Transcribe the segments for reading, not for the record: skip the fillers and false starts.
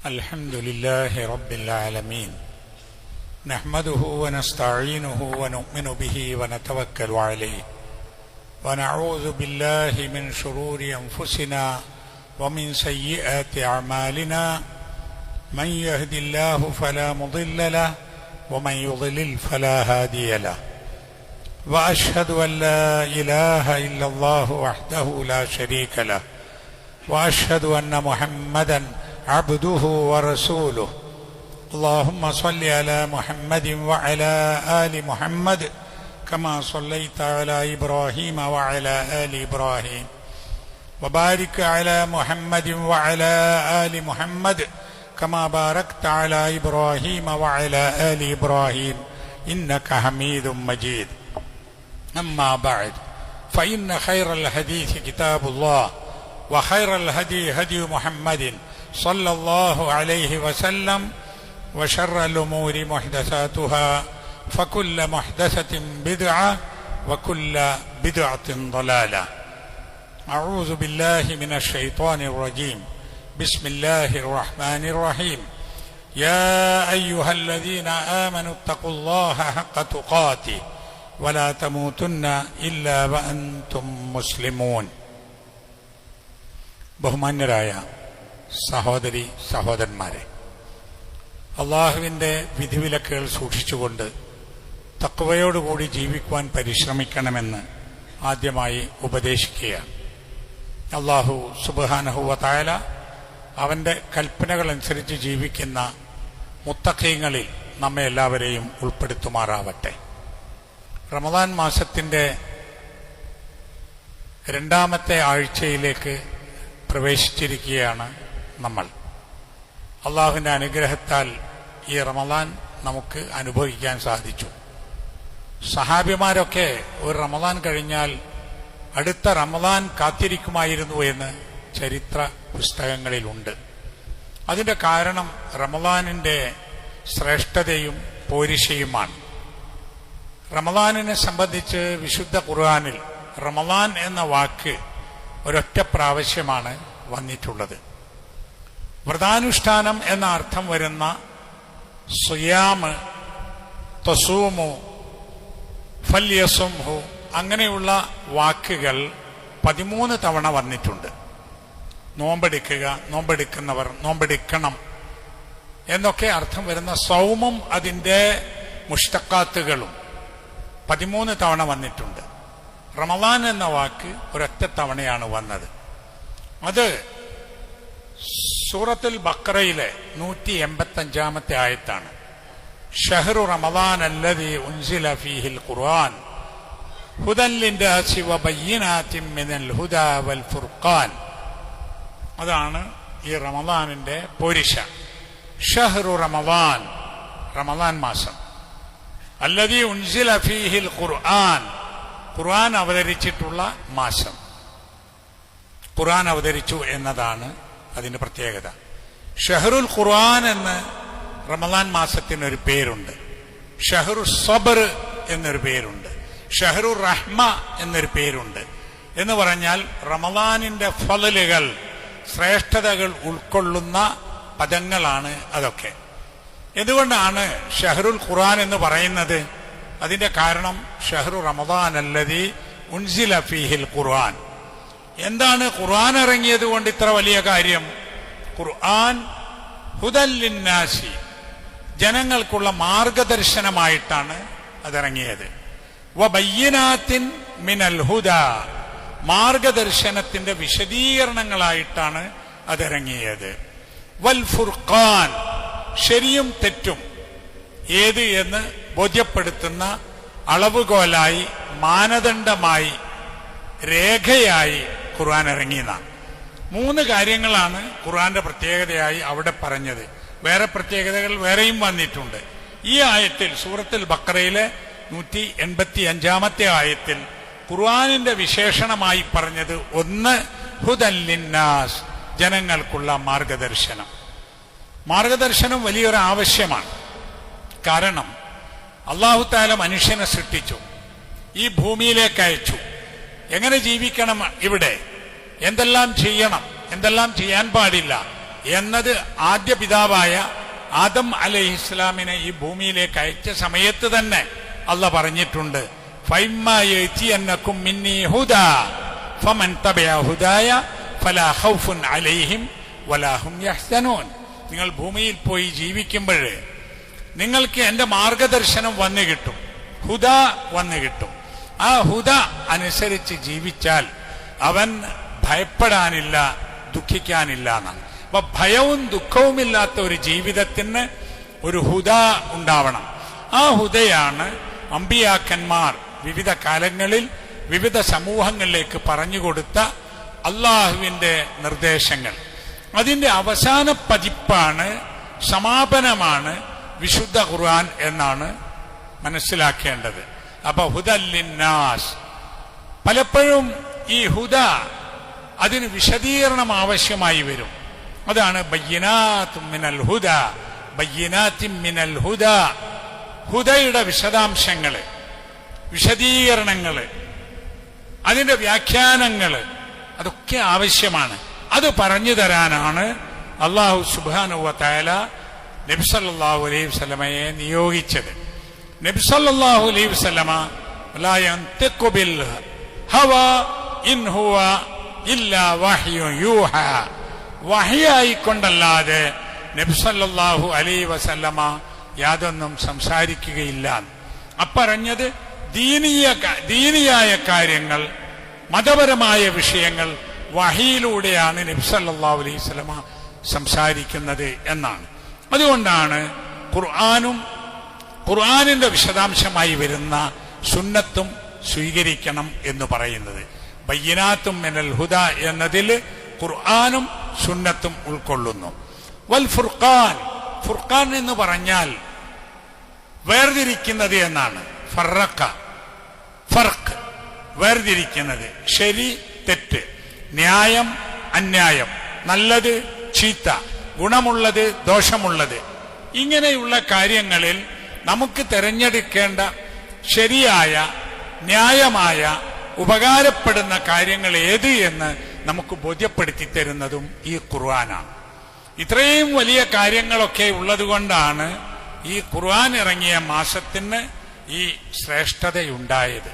الحمد لله رب العالمين نحمده ونستعينه ونؤمن به ونتوكل عليه ونعوذ بالله من شرور أنفسنا ومن سيئات أعمالنا من يهد الله فلا مضل له ومن يضلل فلا هادي له وأشهد أن لا إله إلا الله وحده لا شريك له وأشهد أن محمدا عبده ورسوله اللهم صل على محمد وعلى آل محمد كما صليت على إبراهيم وعلى آل إبراهيم وبارك على محمد وعلى آل محمد كما باركت على إبراهيم وعلى آل إبراهيم إنك حميد مجيد أما بعد فإن خير الحديث كتاب الله وخير الهدي هدي محمد صلى الله عليه وسلم وشر الأمور محدثاتها فكل محدثة بدعة وكل بدعة ضلالة أعوذ بالله من الشيطان الرجيم بسم الله الرحمن الرحيم يا أيها الذين آمنوا اتقوا الله حق تقاته ولا تموتن إلا وأنتم مسلمون ബഹുമാന്യരായ സഹോദരി സഹോദരന്മാരെ, അള്ളാഹുവിൻ്റെ വിധിവിലക്കുകൾ സൂക്ഷിച്ചുകൊണ്ട് തഖ്വയോടുകൂടി ജീവിക്കുവാൻ പരിശ്രമിക്കണമെന്ന് ആദ്യമായി ഉപദേശിക്കുകയാണ്. അള്ളാഹു സുബ്ഹാനഹു വ തആല അവൻ്റെ കൽപ്പനകളനുസരിച്ച് ജീവിക്കുന്ന മുത്തഖീങ്ങളിൽ നമ്മെ എല്ലാവരെയും ഉൾപ്പെടുത്തുമാറാവട്ടെ. റമദാൻ മാസത്തിൻ്റെ രണ്ടാമത്തെ ആഴ്ചയിലേക്ക് പ്രവേശിച്ചിരിക്കുകയാണ് നമ്മൾ. അള്ളാഹുവിൻ്റെ അനുഗ്രഹത്താൽ ഈ റമദാൻ നമുക്ക് അനുഭവിക്കാൻ സാധിച്ചു. സഹാബിമാരൊക്കെ ഒരു റമദാൻ കഴിഞ്ഞാൽ അടുത്ത റമദാൻ കാത്തിരിക്കുമായിരുന്നു എന്ന് ചരിത്ര പുസ്തകങ്ങളിലുണ്ട്. അതിൻ്റെ കാരണം റമദാനിൻ്റെ ശ്രേഷ്ഠതയും പോരിശയുമാണ്. റമദാനിനെ സംബന്ധിച്ച് വിശുദ്ധ ഖുർആനിൽ റമദാൻ എന്ന വാക്ക് ഒരൊറ്റ പ്രാവശ്യമാണ് വന്നിട്ടുള്ളത്. വ്രതാനുഷ്ഠാനം എന്ന അർത്ഥം വരുന്ന സുയാമ്, തസൂമു, ഫല്യസുംഹു അങ്ങനെയുള്ള വാക്കുകൾ 13 തവണ വന്നിട്ടുണ്ട്. നോമ്പെടുക്കുക, നോമ്പെടുക്കുന്നവർ, നോമ്പെടുക്കണം എന്നൊക്കെ അർത്ഥം വരുന്ന സൗമും അതിൻ്റെ മുഷ്തഖാത്തുകളും 13 തവണ വന്നിട്ടുണ്ട്. റമദാൻ എന്ന വാക്ക് ഒരൊറ്റ തവണയാണ് വന്നത്. അത് സൂറത്തുൽ ബഖറയിലെ 185-ാമത്തെ ആയത്താണ്. ഷഹ്റു റമദാൻ അല്ലദീ ഉൻസില ഫീഹിൽ ഖുർആൻ ഹുദൻ ലിന്നാസി വബയ്യിനാത്തിൻ മിനൽ ഹുദാ വൽ ഫുർഖാൻ. അതാണ് ഈ റമദാനിന്റെ പോരിശ. ഷഹ്റു റമദാൻ, റമദാൻ മാസം. അല്ലദീ ഉൻസില ഫീഹിൽ ഖുർആൻ, ഖുർആൻ അവതരിച്ചിട്ടുള്ള മാസം. ഖുർആൻ അവതരിച്ചു എന്നതാണ് അതിന്റെ പ്രത്യേകത. ഷഹറുൽ ഖുർആൻ എന്ന് റമദാൻ മാസത്തിനൊരു പേരുണ്ട്. ഷഹറു സബർ എന്നൊരു പേരുണ്ട്. ഷഹറു റഹ്മ എന്നൊരു പേരുണ്ട്. എന്ന് പറഞ്ഞാൽ റമദാനിന്റെ ഫളലുകൾ, ശ്രേഷ്ഠതകൾ ഉൾക്കൊള്ളുന്ന പദങ്ങളാണ് അതൊക്കെ. എന്തുകൊണ്ടാണ് ഷഹറുൽ ഖുർആൻ എന്ന് പറയുന്നത്? അതിന്റെ കാരണം ഷഹ്റു റമദാൻ അല്ലദീ ഉൻസില ഫീഹിൽ ഖുർആൻ. എന്താണ് ഖുർആൻ ഇറങ്ങിയത് കൊണ്ട് ഇത്ര വലിയ കാര്യം? ഖുർആൻ ഹുദൻ ലിന്നാസി, ജനങ്ങൾക്കുള്ള മാർഗദർശനമായിട്ടാണ് അതിറങ്ങിയത്. വബയ്യിനാത്തിൻ മിനൽ ഹുദാ, മാർഗദർശനത്തിന്റെ വിശദീകരണങ്ങളായിട്ടാണ് അതിറങ്ങിയത്. വൽ ഫുർഖാൻ, ശരിയും തെറ്റും ഏത് എന്ന് ബോധ്യപ്പെടുത്തുന്ന അളവുകോലായി, മാനദണ്ഡമായി, രേഖയായി ഖുർആൻ ഇറങ്ങിയതാണ്. 3 കാര്യങ്ങളാണ് ഖുർആന്റെ പ്രത്യേകതയായി അവിടെ പറഞ്ഞത്. വേറെ പ്രത്യേകതകൾ വേറെയും വന്നിട്ടുണ്ട്. ഈ ആയത്തിൽ സൂറത്തുൽ ബഖറയിലെ 185-ാമത്തെ ആയത്തിൽ ഖുർആനിന്റെ വിശേഷണമായി പറഞ്ഞത് 1 ഹുദൻ ലിന്നാസ്, ജനങ്ങൾക്കുള്ള മാർഗദർശനം. മാർഗദർശനം വലിയൊരു ആവശ്യമാണ്. കാരണം അല്ലാഹു തആല മനുഷ്യനെ സൃഷ്ടിച്ചു, ഈ ഭൂമിയിലേക്ക് അയച്ചു. എങ്ങനെ ജീവിക്കണം, ഇവിടെ എന്തെല്ലാം ചെയ്യണം, എന്തെല്ലാം ചെയ്യാൻ പാടില്ല എന്നത് ആദ്യ പിതാവായ ആദം അലൈഹിസ്സലാമിനെ ഈ ഭൂമിയിലേക്ക് അയച്ച സമയത്ത് തന്നെ അള്ളാഹ് പറഞ്ഞിട്ടുണ്ട്, ഫൈമ്മാ യഅതിയന്നകും മിന്നീ ഹുദാ ഫമൻ തബിഅ ഹുദായ ഫലാ ഖൗഫുൻ അലൈഹിം വലാ ഹും യഹ്സനൂൻ. നിങ്ങൾ ഭൂമിയിൽ പോയി ജീവിക്കുമ്പോൾ നിങ്ങൾക്ക് എന്റെ മാർഗദർശനം വന്നു കിട്ടും, ഹുദ വന്നു കിട്ടും. ആ ഹുദ അനുസരിച്ച് ജീവിച്ചാൽ അവൻ ഭയപ്പെടാനില്ല, ദുഃഖിക്കാനില്ല എന്നാണ്. അപ്പൊ ഭയവും ദുഃഖവുമില്ലാത്ത ഒരു ജീവിതത്തിന് ഒരു ഹുദ ഉണ്ടാവണം. ആ ഹുദയാണ് അമ്പിയാക്കന്മാർ വിവിധ കാലങ്ങളിൽ വിവിധ സമൂഹങ്ങളിലേക്ക് പറഞ്ഞുകൊടുത്ത അള്ളാഹുവിന്റെ നിർദ്ദേശങ്ങൾ. അതിന്റെ അവസാന പതിപ്പാണ്, സമാപനമാണ് വിശുദ്ധ ഖുർആൻ എന്നാണ് മനസ്സിലാക്കേണ്ടത്. അപ്പൊ ഹുദല്ലിന്നാസ്, പലപ്പോഴും ഈ ഹുദ അതിന് വിശദീകരണം ആവശ്യമായി വരും. അതാണ് ബയ്യിനാത്തും മിനൽ ഹുദ, ബയ്യിനാത്തിൻ മിനൽ ഹുദ. ഹുദയുടെ വിശദാംശങ്ങള്, വിശദീകരണങ്ങള്, അതിന്റെ വ്യാഖ്യാനങ്ങള്, അതൊക്കെ ആവശ്യമാണ്. അത് പറഞ്ഞു തരാനാണ് അല്ലാഹു സുബ്ഹാനഹു വ തആല നബി സല്ലല്ലാഹു അലൈഹി വസല്ലമയെ നിയോഗിച്ചത്. നബി സല്ലല്ലാഹു അലൈഹി വസല്ലമ ലാ യൻതിഖു ബിൽ ഹവാ ഇൻ ഹുവ ഇല്ലാ വഹ്യു യൂഹാ, വഹ്യായിക്കൊണ്ടല്ലാതെ നബി സല്ലല്ലാഹു അലൈഹി വസല്ലമ യാതൊന്നും സംസാരിക്കുകയില്ല. അപ്പറഞ്ഞത് ദീനിയായ കാര്യങ്ങൾ, മതപരമായ വിഷയങ്ങൾ വഹിയിലൂടെയാണ് നബി സല്ലല്ലാഹു അലൈഹി വസല്ലമ സംസാരിക്കുന്നത് എന്നാണ്. അതുകൊണ്ടാണ് ഖുർആനിന്റെ വിശദാംശമായി വരുന്ന സുന്നത്തും സ്വീകരിക്കണം എന്ന് പറയുന്നത്. ബയ്യിനാത്തും മിനൽ ഹുദ എന്നതിൽ ഖുർആനും സുന്നത്തും ഉൾക്കൊള്ളുന്നു. വൽ ഫുർഖാൻ, ഫുർഖാൻ എന്ന് പറഞ്ഞാൽ വേർതിരിക്കുന്നത് എന്നാണ്. ഫർക്ക്, വേർതിരിക്കുന്നത്, ശരി തെറ്റ്, ന്യായം അന്യായം, നല്ലത് ചീത്ത, ഗുണമുള്ളത് ദോഷമുള്ളത്, ഇങ്ങനെയുള്ള കാര്യങ്ങളിൽ നമുക്ക് തിരഞ്ഞെടുക്കേണ്ട ശരിയായ ന്യായമായ ഉപകാരപ്പെടുന്ന കാര്യങ്ങൾ ഏത് എന്ന് നമുക്ക് ബോധ്യപ്പെടുത്തി തരുന്നതും ഈ ഖുർആനാണ്. ഇത്രയും വലിയ കാര്യങ്ങളൊക്കെ ഉള്ളതുകൊണ്ടാണ് ഈ ഖുർആൻ ഇറങ്ങിയ മാസത്തിന് ഈ ശ്രേഷ്ഠതയുണ്ടായത്.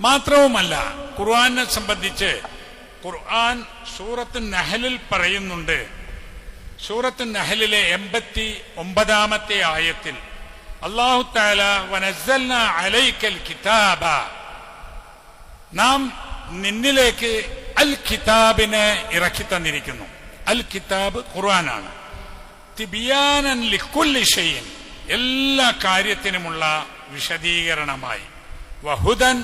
മാത്രവുമല്ല, ഖുർആനെ സംബന്ധിച്ച് ഖുർആൻ സൂറത്ത് നഹലിൽ പറയുന്നുണ്ട്. സൂറത്ത് നഹലിലെ 89-ാമത്തെ ആയത്തിൽ അല്ലാഹു തആല വനസ്സൽനാ അലൈക്കൽ കിതാബ, നാം നിന്നിലേക്ക് അൽ കിതാബിനെ ഇറക്കി തന്നിരിക്കുന്നു. അൽ കിതാബ് ഖുർആനാണ്. തിബിയാനൻ ലിക്കുല്ലി ഷൈഇൻ, എല്ലാ കാര്യത്തിനുമുള്ള വിശദീകരണമായി, വഹുദൻ,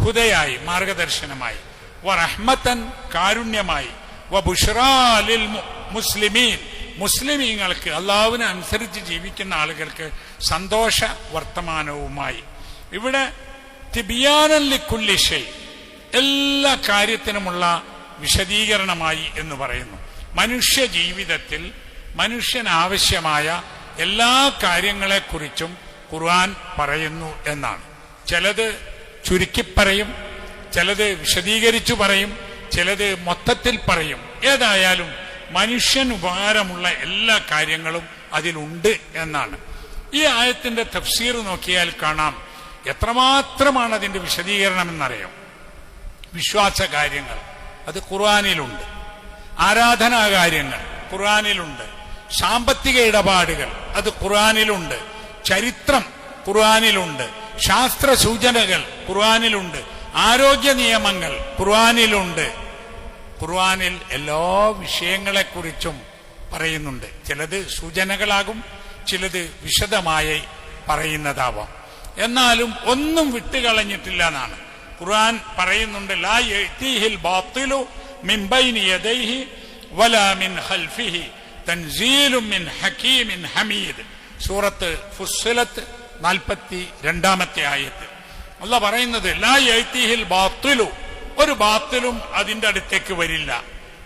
ഹുദയായി മാർഗദർശനമായി, വറഹ്മതൻ, കാരുണ്യമായി, വബുശ്റാ ലിൽ മുസ്ലിമീൻ, മുസ്ലിമീങ്ങൾക്ക് അള്ളാഹുവിനെ അനുസരിച്ച് ജീവിക്കുന്ന ആളുകൾക്ക് സന്തോഷ വർത്തമാനവുമായി. ഇവിടെ തിബിയാനൻ ലിക്കുല്ലി ഷൈ, എല്ലാ കാര്യത്തിനുമുള്ള വിശദീകരണമായി എന്ന് പറയുന്നു. മനുഷ്യ ജീവിതത്തിൽ മനുഷ്യനാവശ്യമായ എല്ലാ കാര്യങ്ങളെക്കുറിച്ചും ഖുർആൻ പറയുന്നു എന്നാണ്. ചിലത് ചുരുക്കി പറയും, ചിലത് വിശദീകരിച്ചു പറയും, ചിലത് മൊത്തത്തിൽ പറയും. ഏതായാലും മനുഷ്യൻ ഉപകാരമുള്ള എല്ലാ കാര്യങ്ങളും അതിലുണ്ട് എന്നാണ്. ഈ ആയത്തിന്റെ തഫ്സീർ നോക്കിയാൽ കാണാം എത്രമാത്രമാണ് അതിന്റെ വിശദീകരണം എന്നറിയാം. വിശ്വാസ കാര്യങ്ങൾ അത് ഖുർആനിലുണ്ട്, ആരാധനാ കാര്യങ്ങൾ ഖുർആനിലുണ്ട്, സാമ്പത്തിക ഇടപാടുകൾ അത് ഖുർആനിലുണ്ട്, ചരിത്രം ഖുർആനിലുണ്ട്, ശാസ്ത്ര സൂചനകൾ ഖുർആനിലുണ്ട്, ആരോഗ്യ നിയമങ്ങൾ ഖുർആനിലുണ്ട്. ഖുർആനിൽ എല്ലാ വിഷയങ്ങളെക്കുറിച്ചും പറയുന്നുണ്ട്. ചിലത് സൂചനകളാകും, ചിലത് വിശദമായി പറയുന്നതാവാം. എന്നാലും ഒന്നും വിട്ടുകളഞ്ഞിട്ടില്ല എന്നാണ് ഖുർആൻ പറയുന്നുണ്ട്. ലാ യഅതീഹിൽ ബാത്തിലു മിൻ ബൈനി യദൈഹി വലാ മിൻ ഖൽഫിഹി തൻസീലും മിൻ ഹകീമിൻ ഹമീദ്. സൂറത്ത് ഫുസ്സിലത്ത് 42-ാമത്തെ ആയത്ത് അല്ലാഹ് പറയുന്നത് ലാ യഅതീഹിൽ ബാത്തിലു, ഒരു ബാത്തിലും അതിന്റെ അടുത്തേക്ക് വരില്ല.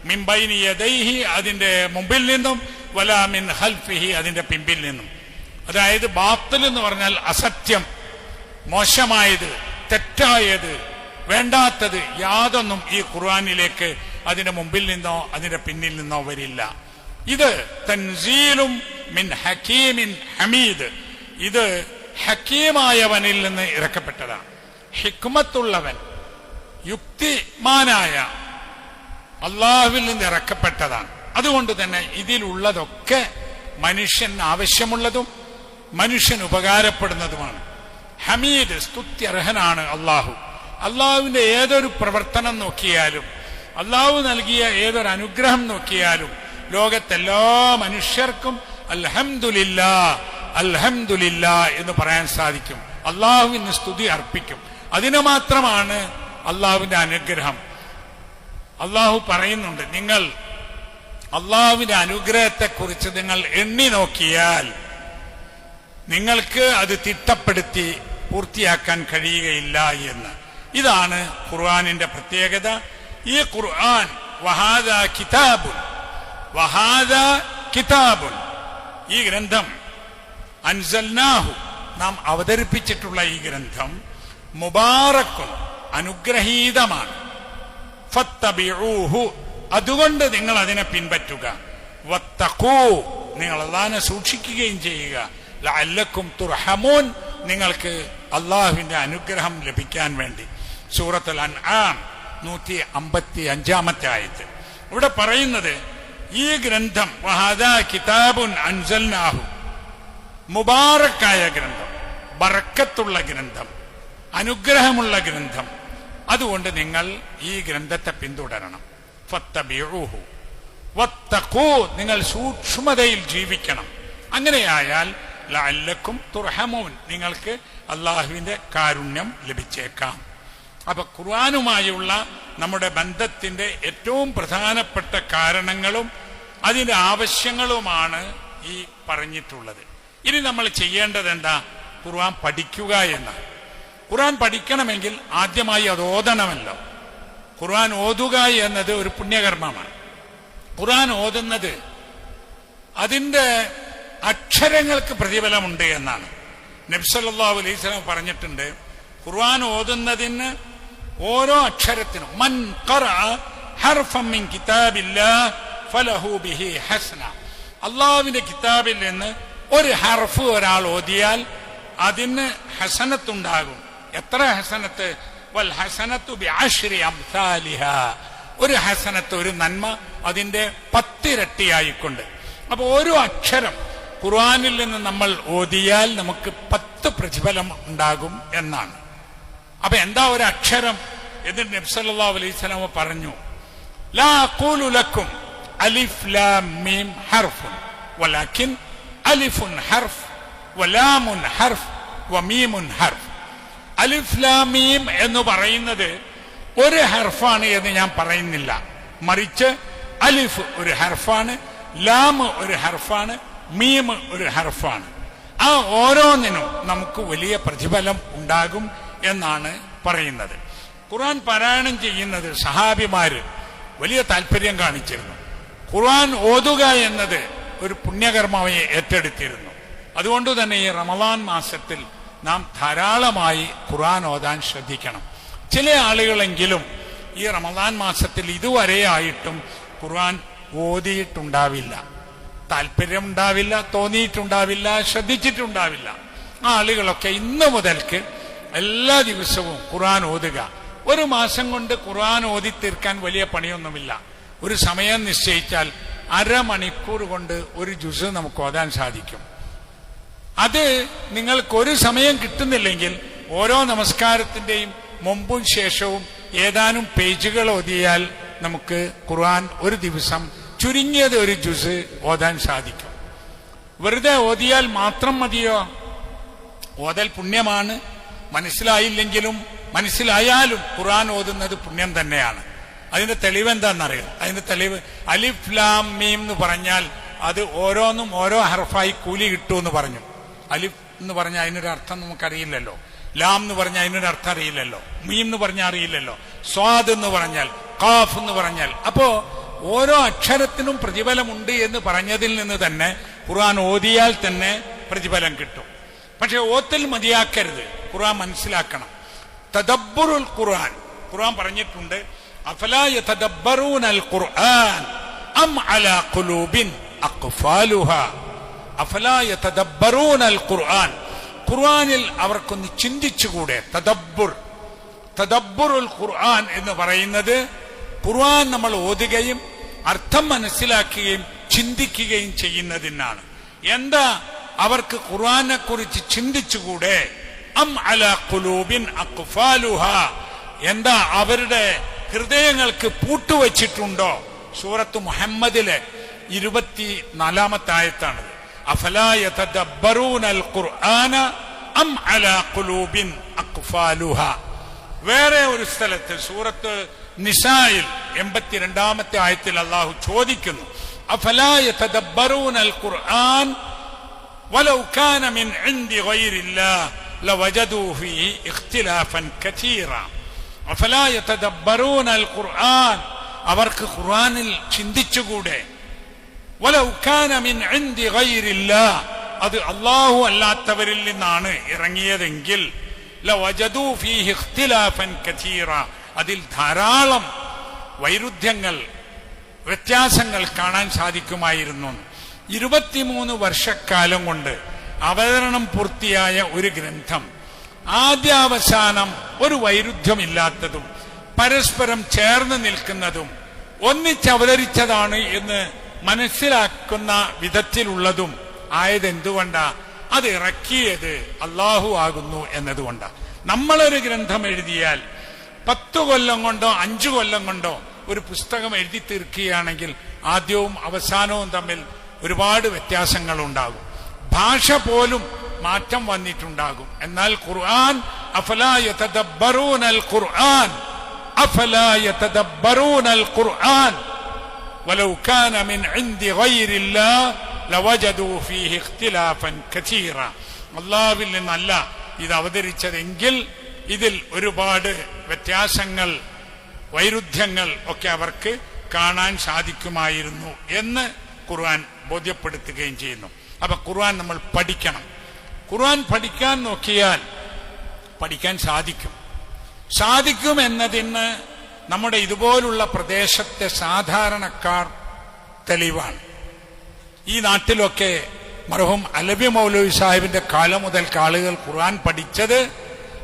മിൻ ബൈനി യദൈഹി, അതിന്റെ മുമ്പിൽ നിന്നും, വലാ മിൻ ഖൽഫിഹി, അതിന്റെ പിമ്പിൽ നിന്നും. അതായത് ബാത്തിൽ എന്ന് പറഞ്ഞാൽ അസത്യം, മോശമായത്, തെറ്റായത്, വേണ്ടാത്തത് യാതൊന്നും ഈ ഖുർആനിലേക്ക് അതിന്റെ മുമ്പിൽ നിന്നോ അതിന്റെ പിന്നിൽ നിന്നോ വരില്ല. ഇത് തൻസീലും മിൻ ഹക്കീമിൻ ഹമീദ്, ഇത് ഹക്കീമായവനിൽ നിന്ന് ഇറക്കപ്പെട്ടതാണ്. ഹിക്മത്തുള്ളവൻ, യുക്തിമാനായ അള്ളാഹുവിൽ നിന്ന് ഇറക്കപ്പെട്ടതാണ്. അതുകൊണ്ട് തന്നെ ഇതിലുള്ളതൊക്കെ മനുഷ്യൻ ആവശ്യമുള്ളതും മനുഷ്യൻ ഉപകാരപ്പെടുന്നതുമാണ്. ഹമീദ്, സ്തുത്യർഹനാണ് അള്ളാഹു. അള്ളാഹുവിന്റെ ഏതൊരു പ്രവർത്തനം നോക്കിയാലും, അള്ളാഹു നൽകിയ ഏതൊരു അനുഗ്രഹം നോക്കിയാലും ലോകത്തെല്ലാ മനുഷ്യർക്കും അൽഹംദുലില്ലാ അൽഹംദുലില്ലാ എന്ന് പറയാൻ സാധിക്കും. അള്ളാഹുവിന് സ്തുതി അർപ്പിക്കും. അതിന് മാത്രമാണ് അള്ളാഹുവിന്റെ അനുഗ്രഹം. അള്ളാഹു പറയുന്നുണ്ട്, നിങ്ങൾ അള്ളാഹുവിന്റെ അനുഗ്രഹത്തെക്കുറിച്ച് നിങ്ങൾ എണ്ണി നോക്കിയാൽ നിങ്ങൾക്ക് അത് തിട്ടപ്പെടുത്തി പൂർത്തിയാക്കാൻ കഴിയുകയില്ല എന്ന്. ഇതാണ് ഖുർആനിന്റെ പ്രത്യേകത. ഈ ഖുർആൻ വഹാദാ കിതാബുൻ, വഹാദാ കിതാബുൻ, ഈ ഗ്രന്ഥം അൻസൽനാഹു, നാം അവതരിപ്പിച്ചിട്ടുള്ള ഈ ഗ്രന്ഥം മുബാറക്കുൻ, അനുഗ്രഹീതമാണ്. ഫത്തബിഊഹു, അതുകൊണ്ട് നിങ്ങൾ അതിനെ പിൻപറ്റുക. വത്തഖൂ, നിങ്ങൾ അല്ലാഹുവിനെ സൂക്ഷിക്കുകയും ചെയ്യുക. ലഅല്ലക്കും തുർഹമൂൻ, നിങ്ങൾക്ക് അള്ളാഹുവിന്റെ അനുഗ്രഹം ലഭിക്കാൻ വേണ്ടി. സൂറത്തുൽ അൻആം 155 ആയത്ത്. ഇവിടെ പറയുന്നത് ഈ ഗ്രന്ഥം വഹാദാ കിതാബുൻ അൻസൽനാഹു, മുബാറക്കായ ഗ്രന്ഥം, ബറക്കത്തുള്ള ഗ്രന്ഥം, അനുഗ്രഹമുള്ള ഗ്രന്ഥം. അതുകൊണ്ട് നിങ്ങൾ ഈ ഗ്രന്ഥത്തെ പിന്തുടരണം. ഫത്തബിഊഹു വത്തഖൂ, നിങ്ങൾ സൂക്ഷ്മതയിൽ ജീവിക്കണം. അങ്ങനെയായാൽ ലഅല്ലക്കും തുർഹമൂൻ, നിങ്ങൾക്ക് അള്ളാഹുവിന്റെ കാരുണ്യം ലഭിച്ചേക്കാം. അപ്പൊ ഖുർആനുമായുള്ള നമ്മുടെ ബന്ധത്തിന്റെ ഏറ്റവും പ്രധാനപ്പെട്ട കാരണങ്ങളും അതിന്റെ ആവശ്യങ്ങളുമാണ് ഈ പറഞ്ഞിട്ടുള്ളത്. ഇനി നമ്മൾ ചെയ്യേണ്ടത് എന്താ? ഖുർആൻ പഠിക്കുക എന്നാണ്. ഖുർആൻ പഠിക്കണമെങ്കിൽ ആദ്യമായി അത് ഓതണമല്ലോ. ഖുർആൻ ഓതുക എന്നത് ഒരു പുണ്യകർമ്മമാണ്. ഖുർആൻ ഓതുന്നത് അതിന്റെ അക്ഷരങ്ങൾക്ക് പ്രതിഫലമുണ്ട് എന്നാണ്. നബി സല്ലല്ലാഹു അലൈഹി വസല്ലം പറഞ്ഞിട്ടുണ്ട്, ഖുർആൻ ഓതുന്നതിന് ഓരോ അക്ഷരത്തിനും മൻ ഖറഅ ഹർഫൻ മിൻ കിതാബില്ലാഹ് ഫലഹു ബിഹി ഹസന, അല്ലാഹുവിന്റെ കിതാബിൽ നിന്ന് ഒരു ഹർഫ് ഒരാൾ ഓതിയാൽ അതിന് ഹസനത്തുണ്ടാകും. എത്ര ഹസനത്ത്? വൽ ഹസനത്തു ബിഅശ്രി അംസാലിഹാ, ഒരു ഹസനത്ത്, ഒരു നന്മ അതിന്റെ 10 ഇരട്ടിയായിക്കൊണ്ട്. അപ്പൊ ഓരോ അക്ഷരം ഖുർആനിൽ നിന്ന് നമ്മൾ ഓതിയാൽ നമുക്ക് 10 പ്രതിഫലം ഉണ്ടാകും എന്നാണ്. അപ്പൊ എന്താ ഒരു അക്ഷരം? എന്നിട്ട് നബി സല്ലല്ലാഹു അലൈഹി വസല്ലം പറഞ്ഞു, ലാ അഖൂലു ലക്കും അലിഫ് ലാം മീം ഹർഫുൻ വലാകിൻ അലിഫുൻ ഹർഫ് വലാമുൻ ഹർഫ് വമീമുൻ ഹർഫ്. അലിഫ് ലാം മീം എന്ന് പറയുന്നത് ഒരു ഹർഫാണ് എന്ന് ഞാൻ പറയുന്നില്ല. മറിച്ച് അലിഫ് ഒരു ഹർഫാണ്, ലാം ഒരു ഹർഫാണ്, മീം ഒരു ഹർഫാണ്. ആ ഓരോന്നിനും നമുക്ക് വലിയ പ്രതിഫലം ഉണ്ടാകും എന്നാണ് പറയുന്നത്. ഖുർആൻ പാരായണം ചെയ്യുന്നത് സഹാബിമാര് വലിയ താല്പര്യം കാണിച്ചിരുന്നു. ഖുർആൻ ഓതുക എന്നത് ഒരു പുണ്യകർമ്മമായി ഏറ്റെടുത്തിരുന്നു. അതുകൊണ്ട് തന്നെ ഈ റമളാൻ മാസത്തിൽ നാം ധാരാളമായി ഖുർആൻ ഓതാൻ ശ്രദ്ധിക്കണം. ചില ആളുകളെങ്കിലും ഈ റമളാൻ മാസത്തിൽ ഇതുവരെയായിട്ടും ഖുർആൻ ഓതിയിട്ടുണ്ടാവില്ല, താല്പര്യമുണ്ടാവില്ല, തോന്നിയിട്ടുണ്ടാവില്ല, ശ്രദ്ധിച്ചിട്ടുണ്ടാവില്ല. ആ ആളുകളൊക്കെ ഇന്ന് മുതൽക്ക് എല്ലാ ദിവസവും ഖുർആൻ ഓതുക. ഒരു മാസം കൊണ്ട് ഖുർആൻ ഓതി തീർക്കാൻ വലിയ പണിയൊന്നുമില്ല. ഒരു സമയം നിശ്ചയിച്ചാൽ അരമണിക്കൂർ കൊണ്ട് ഒരു ജുസ് നമുക്ക് ഓതാൻ സാധിക്കും. അത് നിങ്ങൾക്കൊരു സമയം കിട്ടുന്നില്ലെങ്കിൽ ഓരോ നമസ്കാരത്തിന്റെയും മുമ്പും ശേഷവും ഏതാനും പേജുകൾ ഓതിയാൽ നമുക്ക് ഖുർആൻ ഒരു ദിവസം ചുരുങ്ങിയത് ഒരു ജുസ് ഓതാൻ സാധിക്കും. വെറുതെ ഓതിയാൽ മാത്രം മതിയോ? ഓതൽ പുണ്യമാണ്. മനസ്സിലായില്ലെങ്കിലും മനസ്സിലായാലും ഖുർആൻ ഓതുന്നത് പുണ്യം തന്നെയാണ്. അതിന്റെ തെളിവ് എന്താണെന്നറിയാം? അതിന്റെ തെളിവ് അലിഫ് ലാം മീം എന്ന് പറഞ്ഞാൽ അത് ഓരോന്നും ഓരോ ഹർഫായി കൂലി കിട്ടുമെന്ന് പറഞ്ഞു. അലിഫ് എന്ന് പറഞ്ഞാൽ അതിനൊരു അർത്ഥം നമുക്കറിയില്ലല്ലോ. ലാം എന്ന് പറഞ്ഞാൽ അതിനൊരു അർത്ഥം അറിയില്ലല്ലോ. മീം എന്ന് പറഞ്ഞാൽ അറിയില്ലല്ലോ. സ്വാദ് എന്ന് പറഞ്ഞാൽ, ഖാഫ് എന്ന് പറഞ്ഞാൽ. അപ്പോ ഓരോ അക്ഷരത്തിനും പ്രതിഫലമുണ്ട് എന്ന് പറഞ്ഞതിൽ നിന്ന് തന്നെ ഖുർആൻ ഓതിയാൽ തന്നെ പ്രതിഫലം കിട്ടും. പക്ഷെ ഓത്തൽ മതിയാക്കരുത്, ഖുർആൻ മനസ്സിലാക്കണം. തദബ്ബുറുൽ ഖുർആൻ, ഖുർആൻ പറഞ്ഞിട്ടുണ്ട്, അഫലാ യതദബ്ബറൂനൽ ഖുർആൻ അം അലാ ഖുലൂബിൻ അഖ്ഫാലുഹാ അഫലാ യതദബ്ബറൂനൽ ഖുർആൻ. ഖുർആനിൽ അവർക്കൊന്ന് ചിന്തിച്ചുകൂടെ? തദബ്ബുറുൽ ഖുർആൻ എന്ന് പറയുന്നത് ഖുർആൻ നമ്മൾ ഓതുകയും അർത്ഥം മനസ്സിലാക്കുകയും ചിന്തിക്കുകയും ചെയ്യുന്നതിനാണ്. എന്താ അവർക്ക് ഖുർആനെ കുറിച്ച് ചിന്തിച്ചുകൂടെ? അം അലാ ഖുലൂബിൻ അഖ്ഫാലുഹാ, എന്താ അവരുടെ ഹൃദയങ്ങൾക്ക് പൂട്ടുവച്ചിട്ടുണ്ടോ? സൂറത്ത് മുഹമ്മദിലെ 24-ാമത്തെ ആയത്താണത്. അഫലാ യതദബ്ബറൂനൽ ഖുർആന അം അലാ ഖുലൂബിൻ അഖ്ഫാലുഹാ. വേറെ ഒരു സ്ഥലത്ത് സൂറത്ത് നിസായിൽ 82-ാമത്തെ ആയത്തിൽ അല്ലാഹു ചോദിക്കുന്നു, അഫലാ യതദബ്ബറൂനൽ ഖുർആൻ വലൗ കാന മിൻ ഇൻദി ഗൈരില്ലാഹ് ലവജദൂ ഫീഹി ഇഖ്തിലാഫൻ കതീറാ. അഫലാ യതദബ്ബറൂനൽ ഖുർആൻ, അവർക്ക് ഖുർആനിൽ ചിന്തിച്ചുകൂടെ? വലൗ കാന മിൻ ഇൻദി ഗൈരില്ലാഹ്, അത് അല്ലാഹു അല്ലാത്തവരിൽ നിന്നാണ് ഇറങ്ങിയതെങ്കിൽ ലവജദൂ ഫീഹി ഇഖ്തിലാഫൻ കതീറാ, അതിൽ ധാരാളം വൈരുദ്ധ്യങ്ങൾ, വ്യത്യാസങ്ങൾ കാണാൻ സാധിക്കുമായിരുന്നു. 23 വർഷക്കാലം കൊണ്ട് അവതരണം പൂർത്തിയായ ഒരു ഗ്രന്ഥം, ആദ്യാവസാനം ഒരു വൈരുദ്ധ്യമില്ലാത്തതും പരസ്പരം ചേർന്ന് നിൽക്കുന്നതും ഒന്നിച്ചവതരിച്ചതാണ് എന്ന് മനസ്സിലാക്കുന്ന വിധത്തിലുള്ളതും ആയതെന്തുകൊണ്ടാ? അത് ഇറക്കിയത് അല്ലാഹു ആകുന്നു എന്നതുകൊണ്ടാ. നമ്മളൊരു ഗ്രന്ഥം എഴുതിയാൽ 10 കൊല്ലം കൊണ്ടോ 5 കൊല്ലം കൊണ്ടോ ഒരു പുസ്തകം എഴുതി തീർക്കുകയാണെങ്കിൽ ആദ്യവും അവസാനവും തമ്മിൽ ഒരുപാട് വ്യത്യാസങ്ങൾ ഉണ്ടാകും. ഭാഷ പോലും മാറ്റം വന്നിട്ടുണ്ടാകും. എന്നാൽ ഖുർആൻ അഫലാ യതദബ്ബറൂനൽ ഖുർആൻ അഫലാ യതദബ്ബറൂനൽ ഖുർആൻ വലൗ കാന മിൻ ഇൻദി ഗൈരില്ലാഹ് ലവജദൂ ഫീഹി ഇഖ്തിലാഫൻ കതീറാ. അല്ലാഹുവിൽ നിന്നല്ല ഇത് അവതരിച്ചതെങ്കിൽ ഇതിൽ ഒരുപാട് വ്യത്യാസങ്ങൾ, വൈരുദ്ധ്യങ്ങൾ ഒക്കെ അവർക്ക് കാണാൻ സാധിക്കുമായിരുന്നു എന്ന് ഖുർആൻ ബോധ്യപ്പെടുത്തുകയും ചെയ്യുന്നു. അപ്പൊ ഖുർആൻ നമ്മൾ പഠിക്കണം. ഖുർആൻ പഠിക്കാൻ നോക്കിയാൽ പഠിക്കാൻ സാധിക്കും എന്നതിന് നമ്മുടെ ഇതുപോലുള്ള പ്രദേശത്തെ സാധാരണക്കാർ തെളിവാണ്. ഈ നാട്ടിലൊക്കെ മർഹൂം അലവി മൗലവി സാഹിബിന്റെ കാലം മുതൽ ആളുകൾ ഖുർആൻ പഠിച്ചത്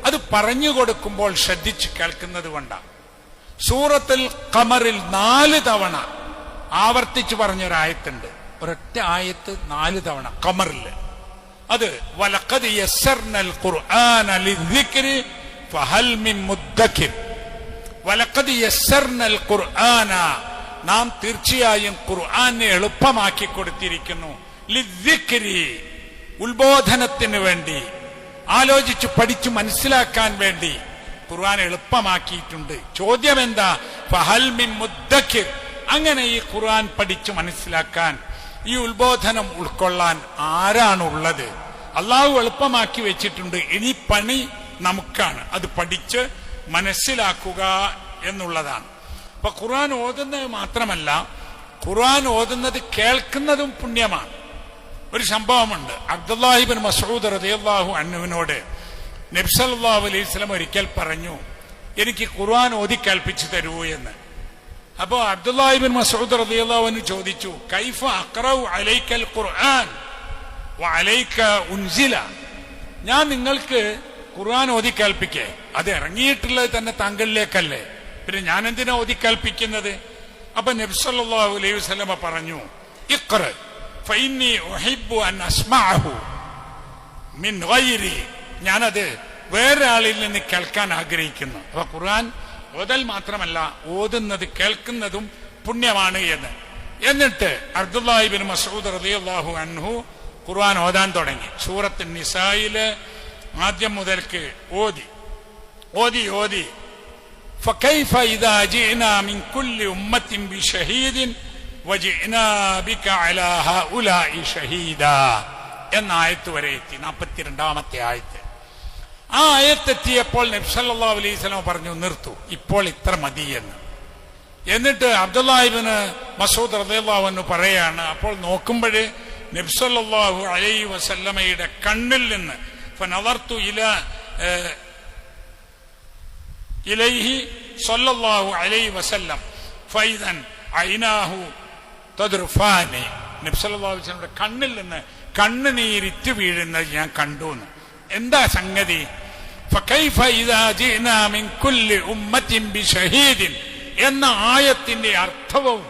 അത് പറഞ്ഞു കൊടുക്കുമ്പോൾ ശ്രദ്ധിച്ച് കേൾക്കുന്നത് കൊണ്ടാണ്. സൂറത്തുൽ ഖമറിൽ 4 തവണ ആവർത്തിച്ച് പറഞ്ഞൊരായത്തുണ്ട്. ഒരൊറ്റ ആയത്ത് 4 തവണ ഖമറിൽ. അത് വലഖദ് യസ്സർനൽ ഖുർആന ലിദ്ദിക്രി ഫഹൽ മിൻ മുദ്ദക്കിർ. വലഖദ് യസ്സർനൽ ഖുർആന, നാം തീർച്ചയായും ഖുർആനെ എളുപ്പമാക്കി കൊടുത്തിരിക്കുന്നു. ലിദ്ദിക്രി, ഉത്ബോധനത്തിന് വേണ്ടി, ആലോചിച്ച് പഠിച്ചു മനസ്സിലാക്കാൻ വേണ്ടി ഖുർആൻ എളുപ്പമാക്കിയിട്ടുണ്ട്. ചോദ്യം എന്താ? ഫഹൽ മിൻ മുദ്ദക്കിർ, അങ്ങനെ ഈ ഖുർആൻ പഠിച്ചു മനസ്സിലാക്കാൻ, ഈ ഉത്ബോധനം ഉൾക്കൊള്ളാൻ ആരാണുള്ളത്? അള്ളാഹു എളുപ്പമാക്കി വെച്ചിട്ടുണ്ട്. ഇനി പണി നമുക്കാണ്, അത് പഠിച്ച് മനസ്സിലാക്കുക എന്നുള്ളതാണ്. അപ്പൊ ഖുർആൻ ഓതുന്നത് മാത്രമല്ല, ഖുർആൻ ഓതുന്നത് കേൾക്കുന്നതും പുണ്യമാണ്. ഒരു സംഭവമുണ്ട്. അബ്ദുല്ലാഹി ഇബ്നു മസ്ഊദ് റളിയല്ലാഹു അൻഹുവിനോട് നബി സല്ലല്ലാഹു അലൈഹി വസല്ലം ഒരിക്കൽ പറഞ്ഞു, എനിക്ക് ഖുർആൻ ഓതി കേൾപ്പിച്ചു തരൂ എന്ന്. അപ്പോ അബ്ദുല്ലാഹി ഇബ്നു മസ്ഊദ് റളിയല്ലാഹു അൻഹു ചോദിച്ചു, കൈഫ അഖറഉ അലൈക്കൽ ഖുർആൻ വഅലൈക ഉൻസില, ഞാൻ നിങ്ങൾക്ക് ഖുർആൻ ഓതി കേൾപ്പിക്കേ? അത് ഇറങ്ങിയിട്ടുള്ളത് തന്നെ താങ്കളിലേക്കല്ലേ, പിന്നെ ഞാൻ എന്തിനാ ഓതി കേൾപ്പിക്കുന്നത്? അപ്പൊ നബി സല്ലല്ലാഹു അലൈഹി വസല്ലം പറഞ്ഞു, ഇഖ്റ ഫഇന്നി ഉഹിബ്ബു അൻ അസ്മഅഹു മിൻ ഗൈരി, ഞാനത് വേറെ ആളിൽ നിന്ന് കേൾക്കാൻ ആഗ്രഹിക്കുന്നു. അപ്പൊ ഖുർആൻ ഓതൽ മാത്രമല്ല, ഓതുന്നത് കേൾക്കുന്നതും പുണ്യമാണ് എന്ന്. എന്നിട്ട് അബ്ദുല്ലാഹി ഇബ്നു മസ്ഊദ് റളിയല്ലാഹു അൻഹു ഖുർആൻ ഓതാൻ തുടങ്ങി. സൂറത്ത് നിസായിലെ ആദ്യം മുതൽക്ക് ഓതി ഫകൈഫ ഇദാ ജിഅനാ മിൻ കുല്ലി ഉമ്മത്തിൻ ബിശഹീദിൻ വജിഅനാ ബിക അലാ ഹഉലാഇ ഷഹീദാ എന്ന ആയത്ത് വരെ എത്തി. 42-ാമത്തെ ആയത്ത്. ആ ആയത്തെത്തിയപ്പോൾ നബി സല്ലല്ലാഹു അലൈഹി വസല്ലം പറഞ്ഞു, നിർത്തു, ഇപ്പോൾ ഇത്ര മതി എന്ന്. എന്നിട്ട് അബ്ദുല്ലാഹി ഇബ്നു മസ്ഊദ് റളിയല്ലാഹു അൻഹു പറയാണ്, അപ്പോൾ നോക്കുമ്പോൾ നബി സല്ലല്ലാഹു അലൈഹി വസല്ലമയുടെ കണ്ണിൽ നിന്ന് ഫനദർതു ഇലൈഹി സല്ലല്ലാഹു അലൈഹി വസല്ലം ഫൈദൻ ഐനാഹു തദ്റുഫാനി, നബി സല്ലല്ലാഹു അലൈഹി വസല്ലമയുടെ കണ്ണിൽ നിന്ന് കണ്ണുനീരിറ്റ് വീഴുന്നത് ഞാൻ കണ്ടു എന്ന്. എന്താ സംഗതി? ഫകൈഫ ഇദാ ജിനാ മിൻ കുല്ലി ഉമ്മത്തിൻ ബിശഹീദിൻ എന്ന ആയത്തിന്റെ അർത്ഥവും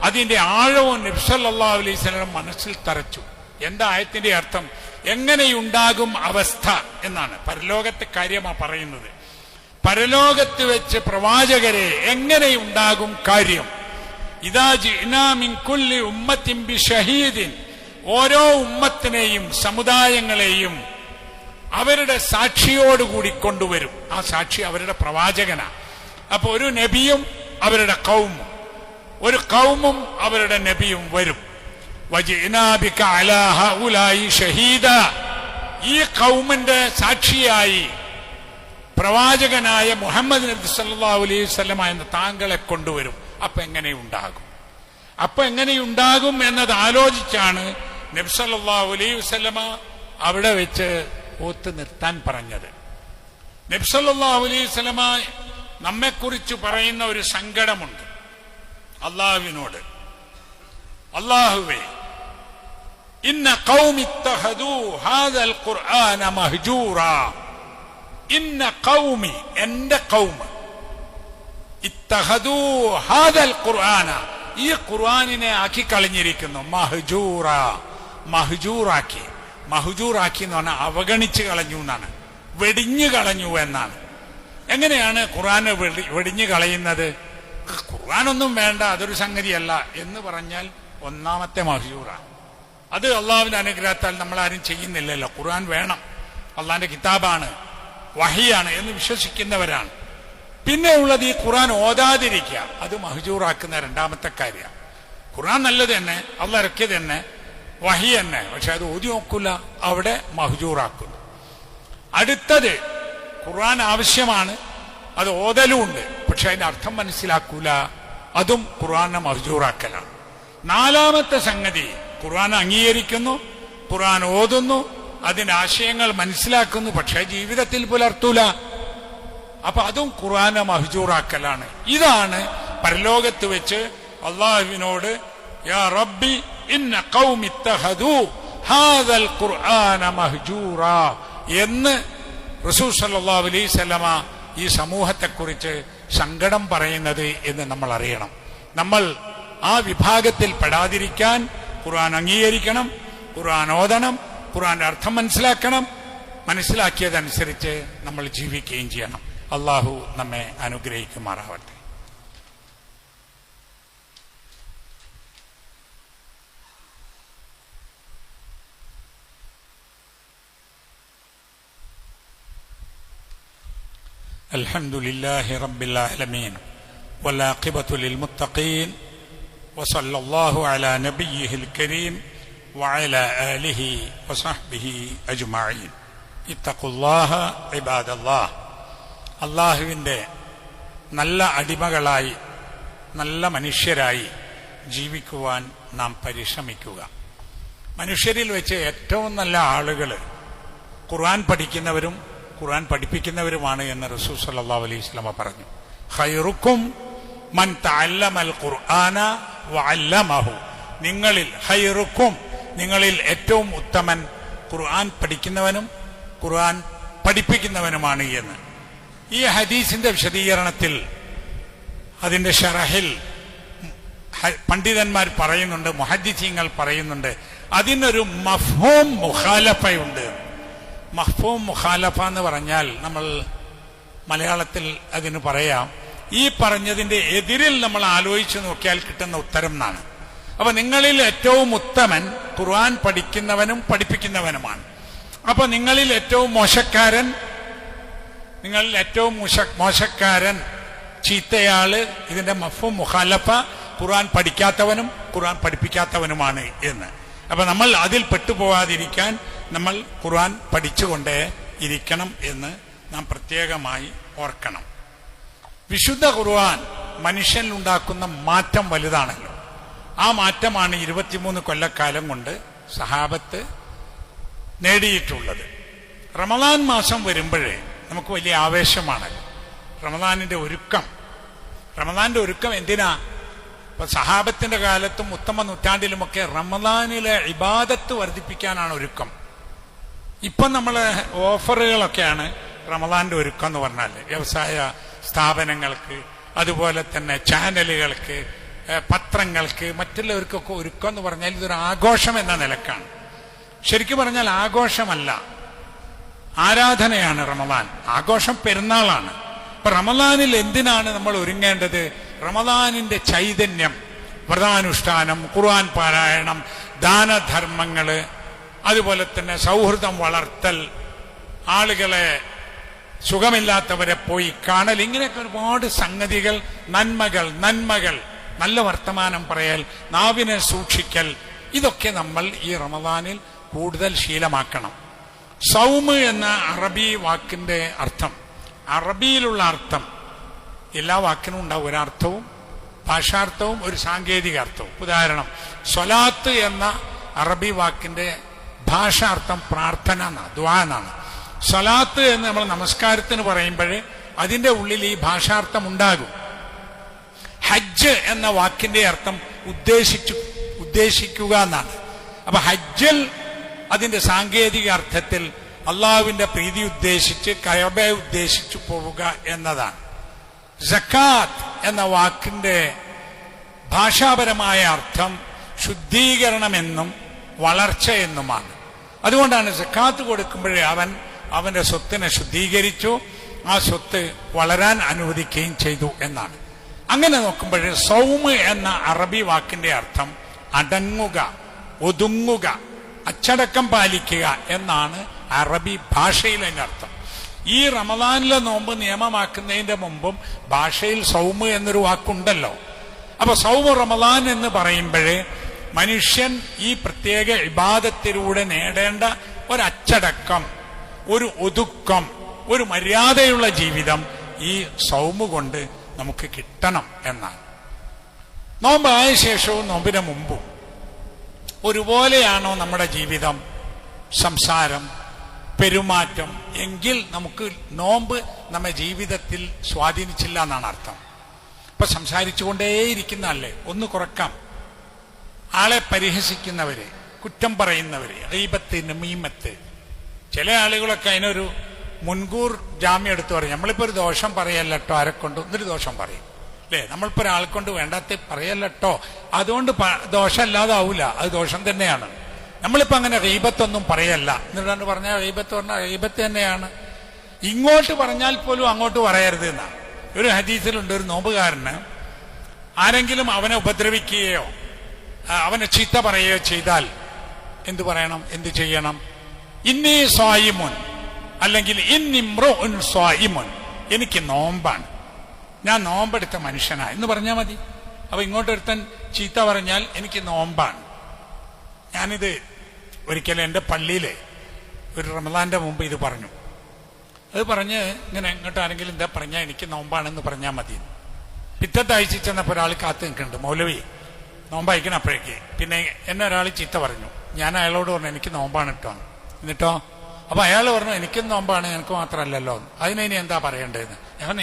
അതിന്റെ ആഴവും നബി സല്ലല്ലാഹു അലൈഹി വസല്ലം മനസ്സിൽ തറച്ചു. എന്താ ആയത്തിന്റെ അർത്ഥം? എങ്ങനെയുണ്ടാകും അവസ്ഥ എന്നാണ്. പരലോകത്തെ കാര്യമാണ് പറയുന്നത്. പരലോകത്ത് വെച്ച് പ്രവാചകരെ എങ്ങനെയുണ്ടാകും കാര്യം? ഇദാ ജിനാ മിൻ കുല്ലി ഉമ്മത്തിൻ ബിശഹീദിൻ, ഓരോ ഉമ്മത്തിനെയും സമുദായങ്ങളെയും അവരുടെ സാക്ഷിയോടുകൂടി കൊണ്ടുവരും. ആ സാക്ഷി അവരുടെ പ്രവാചകനാ. അപ്പൊ ഒരു നബിയും അവരുടെ ഖൗമും, ഒരു ഖൗമും അവരുടെ നബിയും വരും. വജിനാ ബിക അലാ ഹഉലായി ഷഹീദ, ഈ ഖൗമിന്റെ സാക്ഷിയായി പ്രവാചകനായ മുഹമ്മദ് നബി സല്ലല്ലാഹു അലൈഹി വസല്ലം എന്ന താങ്കളെ കൊണ്ടുവരും. അപ്പൊ എങ്ങനെയുണ്ടാകും എന്നത് ആലോചിച്ചാണ് നബി സല്ലല്ലാഹു അലൈഹി വസല്ലമ അവിടെ വെച്ച് ഓത്ത് നിർത്താൻ പറഞ്ഞത്. നബി സല്ലല്ലാഹു അലൈഹി വസല്ലമ നമ്മെക്കുറിച്ച് പറയുന്ന ഒരു സങ്കടമുണ്ട് അള്ളാഹുവിനോട്. അള്ളാഹുവേ, ഇന്ന ഖൗമി ഇത്തഖദൂ ഹാദൽ ഖുർആന മഹ്ജൂറാ, ഇന്ന ഖൗമി, എന്റെ ഖൗം, ഇത്തഖദൂ ഹാദൽ ഖുർആന, ഈ ഖുർആനിനെ ആക്കി കളഞ്ഞിരിക്കുന്നു. മഹ്ജൂറാ, മഹ്ജൂറാക്കി എന്ന് പറഞ്ഞാൽ അവഗണിച്ചു കളഞ്ഞു എന്നാണ്, വെടിഞ്ഞു കളഞ്ഞു എന്നാണ്. എങ്ങനെയാണ് ഖുർആനെ വെടിഞ്ഞു കളയുന്നത്? ഖുർആനൊന്നും വേണ്ട, അതൊരു സംഗതിയല്ല എന്ന് പറഞ്ഞാൽ ഒന്നാമത്തെ മഹ്ജൂറ. അത് അള്ളാഹുവിന്റെ അനുഗ്രഹത്താൽ നമ്മളാരും ചെയ്യുന്നില്ലല്ലോ. ഖുർആൻ വേണം, അള്ളാഹിന്റെ കിതാബാണ്, വഹിയാണ് എന്ന് വിശ്വസിക്കുന്നവരാണ്. പിന്നെ ഉള്ളത് ഈ ഖുർആൻ ഓതാതിരിക്കുക, അത് മഹ്ജൂറാക്കുന്ന രണ്ടാമത്തെ കാര്യം. ഖുർആൻ നല്ലത് തന്നെ, അള്ളാഹ് ഇറക്കിയത് തന്നെ, വഹി തന്നെ, പക്ഷെ അത് ഓതി നോക്കൂല, അവിടെ മഹ്ജൂറാക്കുന്നു. അടുത്തത് ഖുർആൻ ആവശ്യമാണ്, അത് ഓതലുമുണ്ട്, പക്ഷെ അതിന്റെ അർത്ഥം മനസ്സിലാക്കൂല, അതും ഖുർആനെ മഹ്ജൂറാക്കലാണ്. നാലാമത്തെ സംഗതി, ഖുർആൻ അംഗീകരിക്കുന്നു, ഖുർആൻ ഓതുന്നു, അതിന്റെ ആശയങ്ങൾ മനസ്സിലാക്കുന്നു, പക്ഷെ ജീവിതത്തിൽ പുലർത്തൂല, അപ്പൊ അതും ഖുർആനെ മഹ്ജൂറാക്കലാണ്. ഇതാണ് പരലോകത്ത് വെച്ച് അള്ളാഹുവിനോട് യാ റബ്ബി ഇന്ന ഖൗമി ഇത്തഖദൂ ഹാദൽ ഖുർആന മഹ്ജൂറാ എന്ന് റസൂൽ സല്ലല്ലാഹു അലൈഹി വസല്ലമ ഈ സമൂഹത്തെക്കുറിച്ച് സങ്കടം പറയുന്നത് എന്ന് നമ്മൾ അറിയണം. നമ്മൾ ആ വിഭാഗത്തിൽ പെടാതിരിക്കാൻ ഖുർആൻ അംഗീകരിക്കണം, ഖുർആൻ ഓതണം, ഖുർആന്റെ അർത്ഥം മനസ്സിലാക്കണം, മനസ്സിലാക്കിയതനുസരിച്ച് നമ്മൾ ജീവിക്കുകയും ചെയ്യണം. അള്ളാഹു നമ്മെ അനുഗ്രഹിക്കുമാറാവട്ടെ. الحمد لله رب العالمين والعاقبة للمتقين وصلى الله على نبيه الكريم وعلى آله وصحبه أجمعين اتقوا الله عباد الله. അള്ളാഹുവിൻ്റെ നല്ല അടിമകളായി, നല്ല മനുഷ്യരായി ജീവിക്കുവാൻ നാം പരിശ്രമിക്കുക. മനുഷ്യരിൽ വെച്ച് ഏറ്റവും നല്ല ആളുകൾ ഖുർആൻ പഠിക്കുന്നവരും ഖുർആൻ പഠിപ്പിക്കുന്നവരുമാണ് എന്ന് റസൂൽ സല്ലല്ലാഹു അലൈഹി വസല്ലം പറഞ്ഞു. ഖൈറുക്കും മൻ തഅല്ലമൽ ഖുർആന വഅല്ലമഹു, നിങ്ങളിൽ ഖൈറുക്കും, നിങ്ങളിൽ ഏറ്റവും ഉത്തമൻ ഖുർആൻ പഠിക്കുന്നവനും ഖുർആൻ പഠിപ്പിക്കുന്നവനുമാണ് എന്ന്. ഈ ഹദീസിന്റെ വിശദീകരണത്തിൽ, അതിന്റെ ഷറഹിൽ പണ്ഡിതന്മാർ പറയുന്നുണ്ട്, മുഹദ്ദിസീങ്ങൾ പറയുന്നുണ്ട്, അതിനൊരു മഫ്ഹൂം മുഖാലഫയുണ്ട്. മഫ്ഹൂം മുഖാലഫ എന്ന് പറഞ്ഞാൽ നമ്മൾ മലയാളത്തിൽ അതിന് പറയാം, ഈ പറഞ്ഞതിന്റെ എതിരിൽ നമ്മൾ ആലോചിച്ച് നോക്കിയാൽ കിട്ടുന്ന ഉത്തരം എന്നാണ്. അപ്പൊ നിങ്ങളിൽ ഏറ്റവും ഉത്തമൻ ഖുർആൻ പഠിക്കുന്നവനും പഠിപ്പിക്കുന്നവനുമാണ്. അപ്പൊ നിങ്ങളിൽ ഏറ്റവും മോശക്കാരൻ, നിങ്ങളിൽ ഏറ്റവും മോശക്കാരൻ, ചീത്തയാള്, ഇതിന്റെ മഫ്ഹൂം മുഖാലഫ ഖുർആൻ പഠിക്കാത്തവനും ഖുർആൻ പഠിപ്പിക്കാത്തവനുമാണ് എന്ന്. അപ്പൊ നമ്മൾ അതിൽ പെട്ടുപോകാതിരിക്കാൻ നമ്മൾ ഖുർആൻ പഠിച്ചുകൊണ്ടേ ഇരിക്കണം എന്ന് നാം പ്രത്യേകമായി ഓർക്കണം. വിശുദ്ധ ഖുർആൻ മനുഷ്യനിൽ ഉണ്ടാക്കുന്ന മാറ്റം വലുതാണല്ലോ. ആ മാറ്റമാണ് 23 കൊല്ലക്കാലം കൊണ്ട് സഹാബത്ത് നേടിയിട്ടുള്ളത്. റമദാൻ മാസം വരുമ്പോഴേ നമുക്ക് വലിയ ആവേശമാണല്ലോ. റമദാനിന്റെ ഒരുക്കം എന്തിനാ? അപ്പൊ സഹാബത്തിന്റെ കാലത്തും ഉത്തമ നൂറ്റാണ്ടിലുമൊക്കെ റമദാനിലെ ഇബാദത്ത് വർദ്ധിപ്പിക്കാനാണ് ഒരുക്കം. ഇപ്പം നമ്മള് ഓഫറുകളൊക്കെയാണ് റമദാന്റെ ഒരുക്കം എന്ന് പറഞ്ഞാൽ വ്യവസായ സ്ഥാപനങ്ങൾക്ക്, അതുപോലെ തന്നെ ചാനലുകൾക്ക്, പത്രങ്ങൾക്ക്, മറ്റുള്ളവർക്കൊക്കെ ഒരുക്കം എന്ന് പറഞ്ഞാൽ ഇതൊരു ആഘോഷം എന്ന നിലക്കാണ്. ശരിക്കും പറഞ്ഞാൽ ആഘോഷമല്ല, ആരാധനയാണ് റമദാൻ. ആഘോഷം പെരുന്നാളാണ്. അപ്പൊ റമദാനിൽ എന്തിനാണ് നമ്മൾ ഒരുങ്ങേണ്ടത്? റമദാനിന്റെ ചൈതന്യം, വ്രതാനുഷ്ഠാനം, ഖുർആൻ പാരായണം, ദാനധർമ്മങ്ങള്, അതുപോലെ തന്നെ സൗഹൃദം വളർത്തൽ, ആളുകളെ സുഖമില്ലാത്തവരെ പോയി കാണൽ, ഇങ്ങനെയൊക്കെ ഒരുപാട് സംഗതികൾ, നന്മകൾ, നല്ല വർത്തമാനം പറയൽ, നാവിനെ സൂക്ഷിക്കൽ, ഇതൊക്കെ നമ്മൾ ഈ റമദാനിൽ കൂടുതൽ ശീലമാക്കണം. സൗമ് എന്ന അറബി വാക്കിന്റെ അർത്ഥം, അറബിയിലുള്ള അർത്ഥം, എല്ലാ വാക്കിനും ഉണ്ടാവും ഒരർത്ഥവും, ഭാഷാർത്ഥവും ഒരു സാങ്കേതിക അർത്ഥവും. ഉദാഹരണം, സ്വലാത്ത് എന്ന അറബി വാക്കിന്റെ ഭാഷാർത്ഥം പ്രാർത്ഥന എന്നാണ്, ദുആ എന്നാണ്. സ്വലാത്ത് എന്ന് നമ്മൾ നമസ്കാരത്തിന് പറയുമ്പോൾ അതിന്റെ ഉള്ളിൽ ഈ ഭാഷാർത്ഥം ഉണ്ടാകും. ഹജ്ജ് എന്ന വാക്കിന്റെ അർത്ഥം ഉദ്ദേശിക്കുക എന്നാണ്. അപ്പൊ ഹജ്ജിൽ അതിന്റെ സാങ്കേതിക അർത്ഥത്തിൽ അള്ളാഹുവിന്റെ പ്രീതി ഉദ്ദേശിച്ച്, കഅബയെ ഉദ്ദേശിച്ചു പോവുക എന്നതാണ്. സക്കാത്ത് എന്ന വാക്കിന്റെ ഭാഷാപരമായ അർത്ഥം ശുദ്ധീകരണമെന്നും വളർച്ച എന്നുമാണ്. അതുകൊണ്ടാണ് സക്കാത്ത് കൊടുക്കുമ്പോഴേ അവന്റെ സ്വത്തിനെ ശുദ്ധീകരിച്ചു, ആ സ്വത്ത് വളരാൻ അനുവദിക്കുകയും ചെയ്തു എന്നാണ്. അങ്ങനെ നോക്കുമ്പോൾ സൗമ് എന്ന അറബി വാക്കിന്റെ അർത്ഥം അടങ്ങുക, ഒതുങ്ങുക, അച്ചടക്കം പാലിക്കുക എന്നാണ് അറബി ഭാഷയിൽ അതിന്റെ അർത്ഥം. ഈ റമദാനിലെ നോമ്പ് നിയമമാക്കുന്നതിന്റെ മുമ്പും ഭാഷയിൽ സൗമ് എന്നൊരു വാക്കുണ്ടല്ലോ. അപ്പൊ സൗമ് റമദാൻ എന്ന് പറയുമ്പോഴേ മനുഷ്യൻ ഈ പ്രത്യേക ഇബാദത്തിലൂടെ നേടേണ്ട ഒരച്ചടക്കം, ഒരു ഒതുക്കം, ഒരു മര്യാദയുള്ള ജീവിതം ഈ സൗമ് കൊണ്ട് നമുക്ക് കിട്ടണം എന്നാണ്. നോമ്പായ ശേഷവും നോമ്പിന് മുമ്പും ഒരുപോലെയാണോ നമ്മുടെ ജീവിതം, സംസാരം, പെരുമാറ്റം എങ്കിൽ നമുക്ക് നോമ്പ് നമ്മുടെ ജീവിതത്തിൽ സ്വാധീനിച്ചില്ല എന്നാണ് അർത്ഥം. ഇപ്പൊ സംസാരിച്ചുകൊണ്ടേയിരിക്കുന്നതല്ലേ, ഒന്ന് കുറക്കാം. ആളെ പരിഹസിക്കുന്നവര്, കുറ്റം പറയുന്നവര്, ഗീബത്ത്, നമീമത്ത്, ചില ആളുകളൊക്കെ അതിനൊരു മുൻകൂർ ജാമ്യം എടുത്തു പറയും. നമ്മളിപ്പോ ഒരു ദോഷം പറയല്ലോ ആരെക്കൊണ്ട്, എന്നൊരു ദോഷം പറയും അല്ലേ. നമ്മളിപ്പോ ഒരാളെ കൊണ്ട് വേണ്ടാത്ത പറയല്ലോ, അതുകൊണ്ട് ദോഷമല്ലാതാവൂല, അത് ദോഷം തന്നെയാണ്. നമ്മളിപ്പോ അങ്ങനെ ഗീബത്തൊന്നും പറയല്ല എന്നിട്ടാണ് പറഞ്ഞാൽ ഗീബത്ത് പറഞ്ഞാൽ ഗീബത്ത് തന്നെയാണ്. ഇങ്ങോട്ട് പറഞ്ഞാൽ പോലും അങ്ങോട്ട് പറയരുത് എന്നാണ്. ഒരു ഹദീസിലുണ്ട്, ഒരു നോമ്പുകാരന് ആരെങ്കിലും അവനെ ഉപദ്രവിക്കുകയോ അവനെ ചീത്ത പറയുകയോ ചെയ്താൽ എന്തു പറയണം, എന്ത് ചെയ്യണം? ഇന്നി സ്വായിമുൻ, അല്ലെങ്കിൽ ഇന്നിമ്രുഉൻ സ്വായിമുൻ, എനിക്ക് നോമ്പാണ്, ഞാൻ നോമ്പെടുത്ത മനുഷ്യനാ എന്ന് പറഞ്ഞാൽ മതി. അപ്പൊ ഇങ്ങോട്ടൊരുത്തൻ ചീത്ത പറഞ്ഞാൽ എനിക്ക് നോമ്പാണ്. ഞാനിത് ഒരിക്കലും എൻ്റെ പള്ളിയിലെ ഒരു റമദാന്റെ മുമ്പ് ഇത് പറഞ്ഞു. അത് പറഞ്ഞ് ഇങ്ങനെ ഇങ്ങോട്ട് ആരെങ്കിലും എന്താ പറഞ്ഞാൽ എനിക്ക് നോമ്പാണെന്ന് പറഞ്ഞാൽ മതി. പിറ്റത്തെ ആഴ്ച ചെന്നപ്പോൾ ഒരാൾ കാത്തു നിൽക്കുന്നുണ്ട്, മൗലവി നോമ്പയക്കണം. അപ്പോഴേക്ക് പിന്നെ എന്നെ ഒരാൾ ചീത്ത പറഞ്ഞു. ഞാൻ അയാളോട് പറഞ്ഞു എനിക്ക് നോമ്പാണ് കേട്ടോ. എന്നിട്ടോ? അപ്പൊ അയാൾ പറഞ്ഞു എനിക്കും നോമ്പാണ്, എനിക്ക് മാത്രമല്ലല്ലോ, അതിനി എന്താ പറയേണ്ടതെന്ന്. ഞാൻ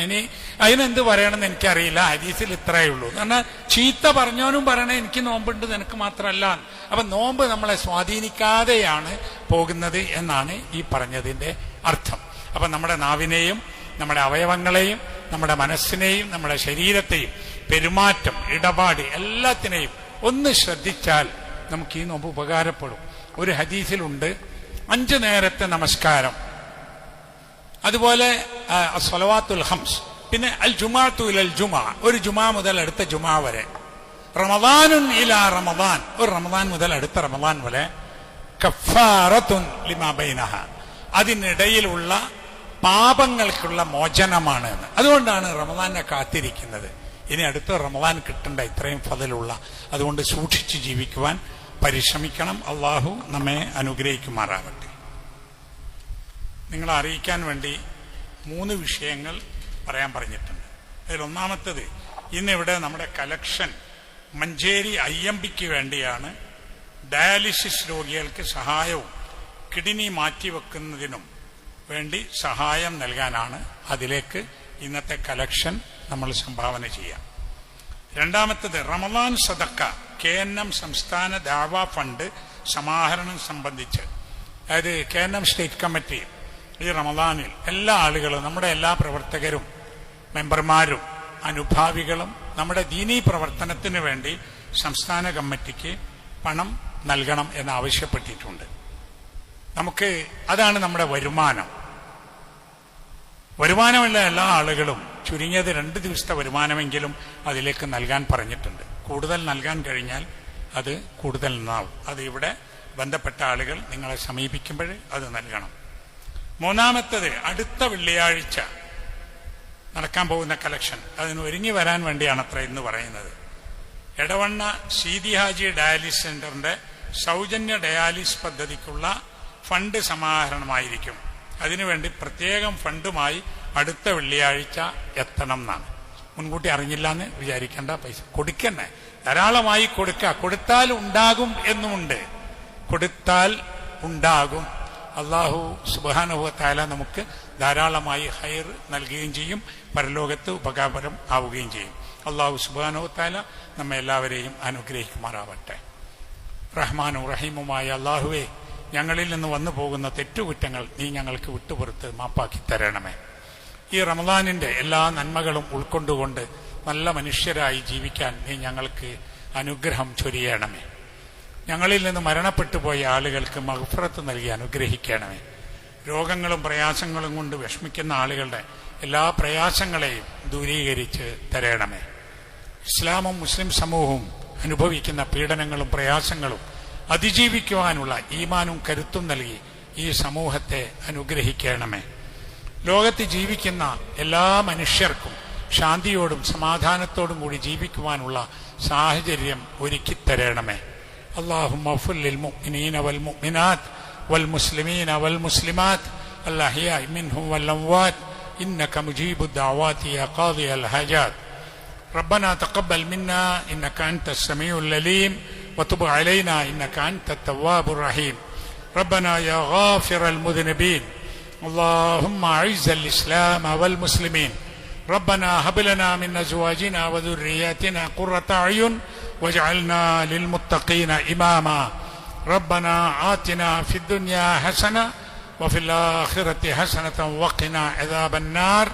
അതിനെന്ത് പറയണമെന്ന് എനിക്കറിയില്ല, ഹദീസിൽ ഇത്രയേ ഉള്ളൂ. എന്നാൽ ചീത്ത പറഞ്ഞവനും പറയണേ എനിക്ക് നോമ്പുണ്ട്, നിനക്ക് മാത്രമല്ല. അപ്പൊ നോമ്പ് നമ്മളെ സ്വാധീനിക്കാതെയാണ് പോകുന്നത് എന്നാണ് ഈ പറഞ്ഞതിന്റെ അർത്ഥം. അപ്പൊ നമ്മുടെ നാവിനെയും നമ്മുടെ അവയവങ്ങളെയും നമ്മുടെ മനസ്സിനെയും നമ്മുടെ ശരീരത്തെയും പെരുമാറ്റം, ഇടപാട് എല്ലാത്തിനെയും ഒന്ന് ശ്രദ്ധിച്ചാൽ നമുക്ക് ഈ നോമ്പ് ഉപകാരപ്പെടും. ഒരു ഹദീസിലുണ്ട് 5 നേരത്തെ നമസ്കാരം, അതുപോലെ സ്വലവാത്തുൽ ഹംസ്, പിന്നെ അൽ ജുമാഅത്തു ഇലൽ ജുമാ, ഒരു ജുമാ മുതൽ അടുത്ത ജുമാ വരെ, റമദാനുൻ ഇലാ റമദാൻ, ഒരു റമദാൻ മുതൽ അടുത്ത റമദാൻ വരെ, കഫാറത്തുൻ ലിമാ ബൈനഹ, അതിനിടയിലുള്ള പാപങ്ങൾക്കുള്ള മോചനമാണ് എന്ന്. അതുകൊണ്ടാണ് റമദാനെ കാത്തിരിക്കുന്നത്. ഇനി അടുത്ത റമദാൻ കിട്ടേണ്ട ഇത്രയും ഫضലുള്ള, അതുകൊണ്ട് സൂക്ഷിച്ച് ജീവിക്കുവാൻ പരിശ്രമിക്കണം. അള്ളാഹു നമ്മെ അനുഗ്രഹിക്കുമാറാവട്ടെ. നിങ്ങളെ അറിയിക്കാൻ വേണ്ടി 3 വിഷയങ്ങൾ പറയാൻ പറഞ്ഞിട്ടുണ്ട്. അതിലൊന്നാമത്തത്, ഇന്നിവിടെ നമ്മുടെ കലക്ഷൻ മഞ്ചേരി IMBക്ക് വേണ്ടിയാണ്. ഡയാലിസിസ് രോഗികൾക്ക് സഹായവും കിഡ്നി മാറ്റിവെക്കുന്നതിനും വേണ്ടി സഹായം നൽകാനാണ്. അതിലേക്ക് ഇന്നത്തെ കലക്ഷൻ നമ്മൾ സംഭാവന ചെയ്യാം. രണ്ടാമത്തത് റമദാൻ സദക്ക KNM സംസ്ഥാന ദഅവ ഫണ്ട് സമാഹരണം സംബന്ധിച്ച്, അതായത് KNM സ്റ്റേറ്റ് കമ്മിറ്റി ഈ റമദാനിൽ എല്ലാ ആളുകളും, നമ്മുടെ എല്ലാ പ്രവർത്തകരും, മെമ്പർമാരും, അനുഭാവികളും നമ്മുടെ ദീനീ പ്രവർത്തനത്തിന് വേണ്ടി സംസ്ഥാന കമ്മിറ്റിക്ക് പണം നൽകണം എന്നാവശ്യപ്പെട്ടിട്ടുണ്ട്. നമുക്ക് അതാണ് നമ്മുടെ വരുമാനമുള്ള എല്ലാ ആളുകളും ചുരുങ്ങിയത് 2 ദിവസത്തെ വരുമാനമെങ്കിലും അതിലേക്ക് നൽകാൻ പറഞ്ഞിട്ടുണ്ട്. കൂടുതൽ നൽകാൻ കഴിഞ്ഞാൽ അത് കൂടുതൽ നന്നാവും. അത് ഇവിടെ ബന്ധപ്പെട്ട ആളുകൾ നിങ്ങളെ സമീപിക്കുമ്പോൾ അത് നൽകണം. മൂന്നാമത്തത്, അടുത്ത വെള്ളിയാഴ്ച നടക്കാൻ പോകുന്ന കളക്ഷൻ, അതിന് ഒരുങ്ങി വരാൻ വേണ്ടിയാണ് അത്ര ഇന്ന് പറയുന്നത്. എടവണ്ണ സീതി ഹാജി ഡയാലിസ് സെന്ററിന്റെ സൗജന്യ ഡയാലിസ് പദ്ധതിക്കുള്ള ഫണ്ട് സമാഹരണമായിരിക്കും. അതിനുവേണ്ടി പ്രത്യേകം ഫണ്ടുമായി അടുത്ത വെള്ളിയാഴ്ച എത്തണം എന്നാണ്. മുൻകൂട്ടി അറിഞ്ഞില്ല എന്ന് വിചാരിക്കേണ്ട, പൈസ കൊടുക്കണേ, ധാരാളമായി കൊടുത്താൽ ഉണ്ടാകും എന്നുമുണ്ട്. കൊടുത്താൽ ഉണ്ടാകും. അള്ളാഹു സുബ്ഹാനഹു വ തആല നമുക്ക് ധാരാളമായി ഹൈർ നൽകുകയും ചെയ്യും, പരലോകത്ത് ഉപകാരം ആവുകയും ചെയ്യും. അള്ളാഹു സുബ്ഹാനഹു വ തആല നമ്മെ എല്ലാവരെയും അനുഗ്രഹിക്കുമാറാവട്ടെ. റഹ്മാനും റഹീമുമായ അള്ളാഹുവേ, ഞങ്ങളിൽ നിന്ന് വന്നു പോകുന്ന തെറ്റുകുറ്റങ്ങൾ നീ ഞങ്ങൾക്ക് വിട്ടുപുറത്ത് മാപ്പാക്കി തരണമേ. ഈ റമദാനിന്റെ എല്ലാ നന്മകളും ഉൾക്കൊണ്ടുകൊണ്ട് നല്ല മനുഷ്യരായി ജീവിക്കാൻ നീ ഞങ്ങൾക്ക് അനുഗ്രഹം ചൊരിയണമേ. ഞങ്ങളിൽ നിന്ന് മരണപ്പെട്ടു പോയ ആളുകൾക്ക് മഗ്ഫിറത്ത് നൽകി അനുഗ്രഹിക്കണമേ. രോഗങ്ങളും പ്രയാസങ്ങളും കൊണ്ട് വിഷമിക്കുന്ന ആളുകളുടെ എല്ലാ പ്രയാസങ്ങളെയും ദൂരീകരിച്ച് തരണമേ. ഇസ്ലാമും മുസ്ലിം സമൂഹവും അനുഭവിക്കുന്ന പീഡനങ്ങളും പ്രയാസങ്ങളും അതിജീവിക്കുവാനുള്ള ഈമാനും കരുത്തും നൽകി ഈ സമൂഹത്തെ അനുഗ്രഹിക്കണമേ. ലോകത്ത് ജീവിക്കുന്ന എല്ലാ മനുഷ്യർക്കും ശാന്തിയോടും സമാധാനത്തോടും കൂടി ജീവിക്കുവാനുള്ള സാഹചര്യം ഒരുക്കിത്തരണമേ. اللهم اغفر للمؤمنين والمؤمنات والمسلمين والمسلمات الأحياء منهم والأموات إنك مجيب الدعوات يا قاضي الحاجات. ربنا تقبل منا إنك أنت السميع العليم وتب علينا إنك أنت التواب الرحيم. ربنا يا غافر المذنبين اللهم أعز الإسلام والمسلمين. ربنا هب لنا من أزواجنا وذرياتنا قرة أعين واجعلنا للمتقين إماما. ربنا آتنا في الدنيا حسنة وفي الآخرة حسنة وقنا عذاب النار.